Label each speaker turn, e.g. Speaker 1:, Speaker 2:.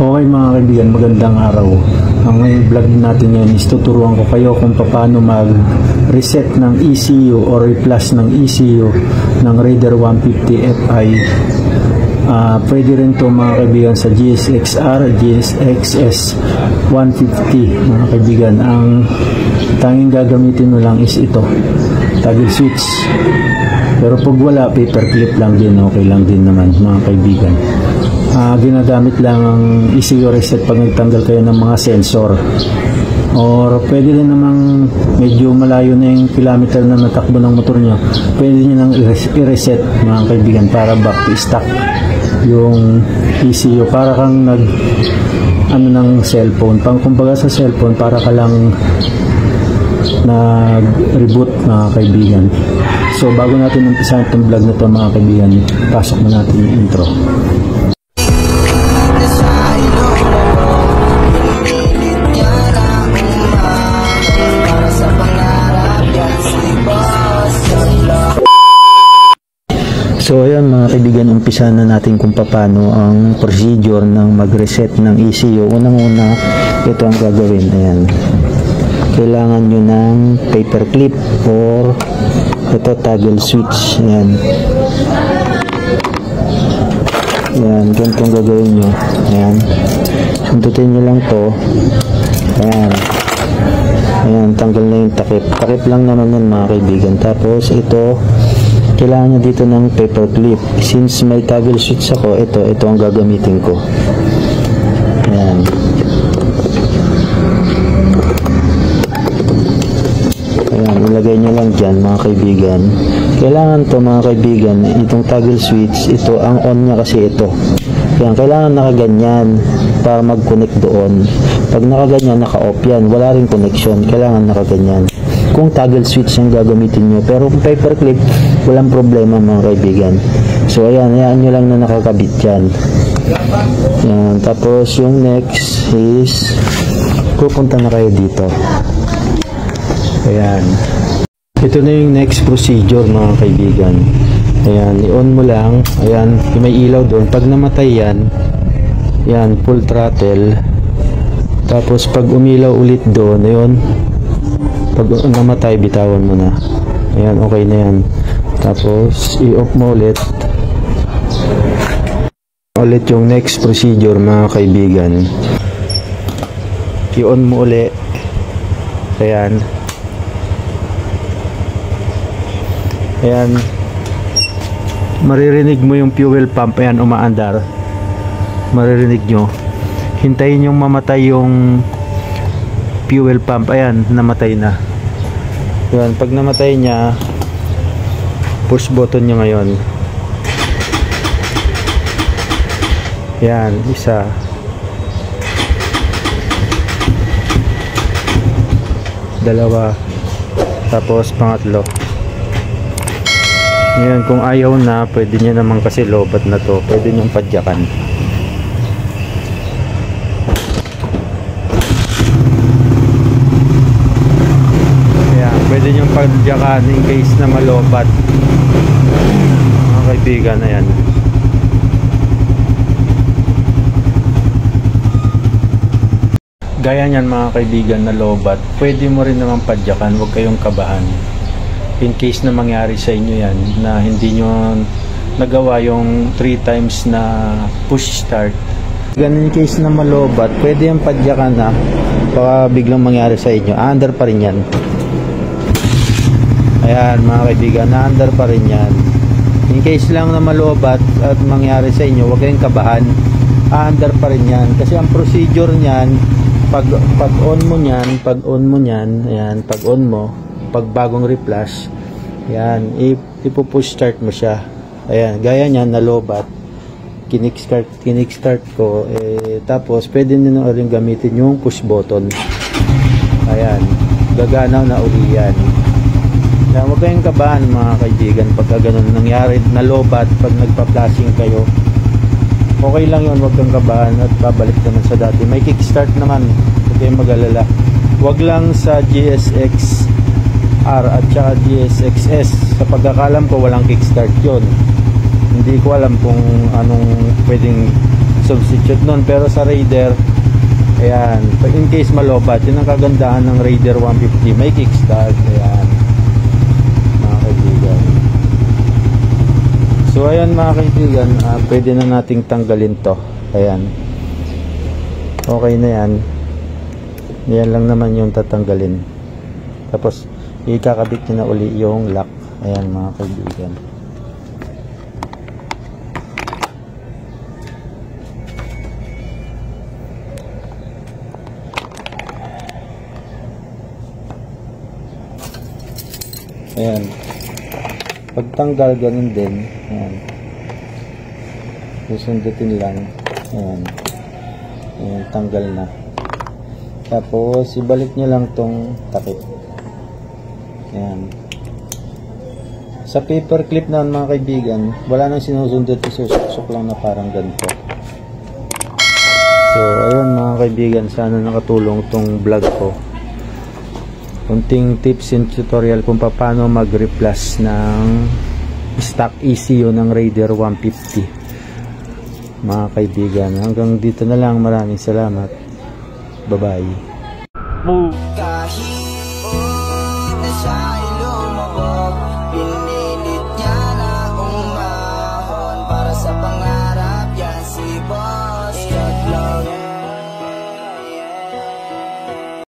Speaker 1: Okay mga kaibigan, magandang araw. Ang vlog natin ngayon is tuturuan ko kayo kung paano mag-reset ng ECU o replace ng ECU ng Raider 150 Fi. Pwede rin to mga kaibigan sa GSX-R, GSX-S 150 mga kaibigan. Ang tanging gagamitin mo lang is ito, toggle switch. Pero pag wala, paperclip lang din, okay lang din naman mga kaibigan. Ginagamit lang ang ECU reset pag nagtanggal kayo ng mga sensor, or pwede rin namang medyo malayo na yung kilometer na natakbo ng motor nyo, pwede nyo nang i-reset mga kaibigan para back to stock yung ECU. Para kang ng cellphone, kumbaga sa cellphone, para ka lang nag-reboot mga kaibigan. So bago natin umpisahan itong vlog na ito mga kaibigan, pasok na natin yung intro. So ayan mga kaibigan, umpisa na natin kung paano ang procedure ng mag-reset ng ECU. Unang-una, ito ang gagawin. Ayan. Kailangan nyo ng paperclip or ito toggle switch. Ayan. Ayan, ganito ang gagawin nyo. Ayan. Sundutin nyo lang to. Ayan. Ayan, tanggal na yung takip. Takip lang naman yan mga kaibigan. Tapos ito, kailangan nyo dito ng paperclip. Since may toggle switch ako, ito ang gagamitin ko. Ayan. Ayan, ilagay nyo lang dyan mga kaibigan. Kailangan to mga kaibigan, itong toggle switch, ito, ang on nya kasi ito. Ayan, kailangan nakaganyan para mag-connect doon. Pag nakaganyan, naka-off yan. Wala rin connection. Kailangan nakaganyan kung toggle switch ang gagamitin nyo. Pero kung paperclip, walang problema mga kaibigan. So ayan, hayaan nyo lang na nakakabit yan. Ayan, tapos yung next is pupunta na kayo dito. Ayan, ito na yung next procedure mga kaibigan. Ayan, i-on mo lang. Ayan, may ilaw doon. Pag namatay yan, yan, full throttle. Tapos pag umilaw ulit doon, ayun, pag namatay, bitawan mo na. Ayan, okay na yan. Tapos i-off mo ulit yung next procedure mga kaibigan. I-on mo ulit. Ayan. Ayan, maririnig mo yung fuel pump. Ayan, umaandar. Maririnig nyo. Hintayin yung mamatay yung fuel pump. Ayan, namatay na. Ayan, pag namatay niya, push button nyo ngayon. Ayan, isa. Dalawa. Tapos pangatlo. Ngayon, kung ayaw na, pwede nyo naman kasi lobat na to, pwede nyo padyakan. Ayan, pwede nyo padyakan in case na malobat mga kaibigan. Ayan. Gaya nyan mga kaibigan na lobat, pwede mo rin naman padyakan, huwag kayong kabahan. In case na mangyari sa inyo yan, na hindi nyo nagawa yung 3 times na push start. Ganun in case na malobat, pwede yung padyakan na, baka biglang mangyari sa inyo, under pa rin yan. Ayan mga kaibigan, under pa rin yan. In case lang na malobat at mangyari sa inyo, huwag kayong kabahan, under pa rin yan. Kasi ang procedure nyan, pag on mo nyan, ayan, pag on mo, pag bagong replace, yan, ipupush start mo siya. Ayan, gaya niyan na lobat, kinick-start ko, tapos pwede nyo rin gamitin yung push button. Ayan, gagana na uli yan. Kaya huwag kayong kabahan mga kaibigan pagka ganun nangyari na lobat. Pag nagpa-flashing kayo, okay lang yun, huwag kang kabahan at babalik naman sa dati. May kickstart naman, huwag kayong mag-alala. Huwag lang sa GSX R at saka GSX-S. Sa pagkakalam ko, walang kickstart yon. Hindi ko alam kung anong pwedeng mag-substitute nun. Pero sa Raider, ayan, in case malobat, yun ang kagandahan ng Raider 150, may kickstart. Ayan, mga kaibigan. So ayan mga kaibigan, pwede na nating tanggalin to. Ayan, okay na yan. Yan lang naman yung tatanggalin. Tapos ikakabit nyo na uli yung lock. Ayan mga kaibigan. Ayan. Pagtanggal ganun din. Ayan. Susundutin lang. Ayan. Ayan, tanggal na. Tapos ibalik nyo lang tong takip. Ayan. Sa paper clip na mga kaibigan, wala nang sinusundot, isusok lang na parang ganito. So ayun mga kaibigan, sana nakatulong tong vlog ko. Kunting tips and tutorial kung paano mag-replace ng stock ECU ng Raider 150. Mga kaibigan, hanggang dito na lang. Maraming salamat. Bye-bye.
Speaker 2: Kahit na sa ilong mo